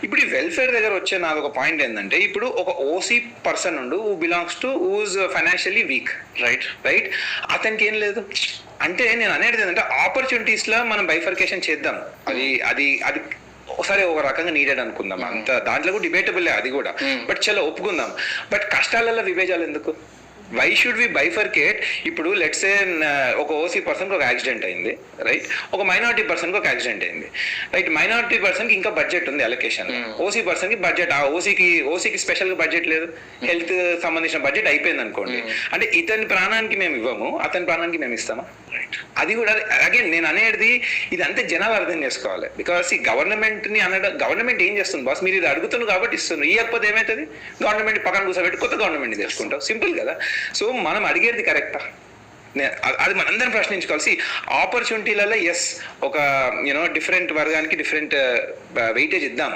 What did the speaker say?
ఇప్పుడు ఈ వెల్ఫేర్ దగ్గర వచ్చే నాది ఒక పాయింట్ ఏంటంటే, ఇప్పుడు ఒక ఓసీ పర్సన్ ఉండు who belongs to whose financially weak, right, అతనికి ఏం లేదు అంటే, నేను అనేది ఏంటంటే ఆపర్చునిటీస్ లో మనం బైఫర్కేషన్ చేద్దాం. అది అది అది ఒకసారి ఒక రకంగా నీడెడ్ అనుకుందాం, అంత దాంట్లో కూడా డిబేటబుల్ అది కూడా, బట్ చలో ఒప్పుకుందాం. బట్ కష్టాలలో విభేజాలు ఎందుకు? Why should we bifurcate? ఇప్పుడు లెట్స్ ఏ ఒక ఓసీ పర్సన్కి ఒక యాక్సిడెంట్ అయింది, రైట్, ఒక మైనారిటీ పర్సన్కి ఒక యాక్సిడెంట్ అయింది, రైట్. మైనారిటీ పర్సన్కి ఇంకా బడ్జెట్ ఉంది అలొకేషన్, ఓసీ పర్సన్కి బడ్జెట్, ఆ ఓసీకి స్పెషల్గా బడ్జెట్ లేదు, హెల్త్ సంబంధించిన బడ్జెట్ అయిపోయింది అనుకోండి, అంటే ఇతని ప్రాణానికి మేము ఇవ్వము, అతని ప్రాణానికి మేము ఇస్తామా? అది కూడా అగైన్ నేను అనేది ఇదంతా జనాలు అర్థం చేసుకోవాలి. బికాస్ ఈ గవర్నమెంట్ని గవర్నమెంట్ ఏం చేస్తుంది బాస్, మీరు ఇది అడుగుతున్నారు కాబట్టి ఇస్తున్నారు, ఇవ్వకపోతే ఏమవుతుంది? గవర్నమెంట్ పక్కన కూర్చోబెట్టి కొత్త గవర్నమెంట్ తెచ్చుకుంటాం, సింపుల్ కదా. సో మనం అడిగేది కరెక్టా? అది మనందరం ప్రశ్నించుకోవాల్సి. ఆపర్చునిటీలలో ఎస్, ఒక డిఫరెంట్ వర్గానికి డిఫరెంట్ వెయిటేజ్ ఇద్దాం.